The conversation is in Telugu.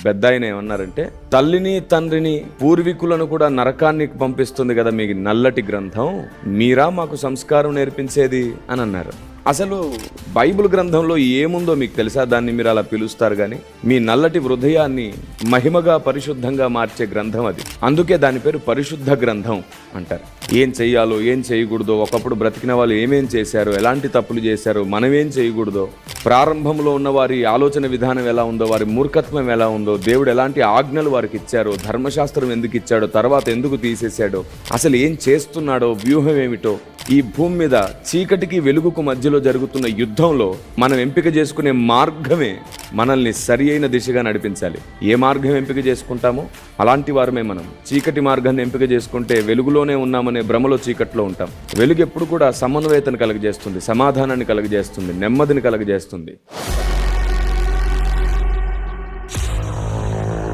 పెద్దాయన ఏమన్నారంటే, తల్లిని తండ్రిని పూర్వీకులను కూడా నరకానికి పంపిస్తుంది కదా మీ నల్లటి గ్రంథం, మీరా మాకు సంస్కారం నేర్పించేది అని అన్నారు. అసలు బైబిల్ గ్రంథంలో ఏముందో మీకు తెలుసా? దాన్ని మీరు అలా పిలుస్తారు కానీ మీ నల్లటి హృదయాన్ని మహిమగా పరిశుద్ధంగా మార్చే గ్రంథం అది. అందుకే దాని పేరు పరిశుద్ధ గ్రంథం అంటారు. ఏం చెయ్యాలో ఏం చేయకూడదో, ఒకప్పుడు బ్రతికిన వాళ్ళు ఏమేం చేశారో, ఎలాంటి తప్పులు చేశారో, మనమేం చేయకూడదో, ప్రారంభంలో ఉన్న వారి ఆలోచన విధానం ఎలా ఉందో, వారి మూర్ఖత్వం ఎలా ఉందో, దేవుడు ఎలాంటి ఆజ్ఞలు వారికి ఇచ్చారో, ధర్మశాస్త్రం ఎందుకు ఇచ్చాడో, తర్వాత ఎందుకు తీసేశాడో, అసలు ఏం చేస్తున్నాడో, వ్యూహం ఏమిటో, ఈ భూమి మీద చీకటికి వెలుగుకు మధ్యలో జరుగుతున్న యుద్ధంలో మనం ఎంపిక చేసుకునే మార్గమే మనల్ని సరి అయిన దిశగా నడిపించాలి. ఏ మార్గం ఎంపిక చేసుకుంటామో అలాంటి వారమే మనం. చీకటి మార్గాన్ని ఎంపిక చేసుకుంటే వెలుగులోనే ఉన్నామనే భ్రమలో చీకట్లో ఉంటాం. వెలుగు ఎప్పుడు కూడా సమన్వయతను కలగజేస్తుంది, సమాధానాన్ని కలగజేస్తుంది, నెమ్మదిని కలగజేస్తుంది.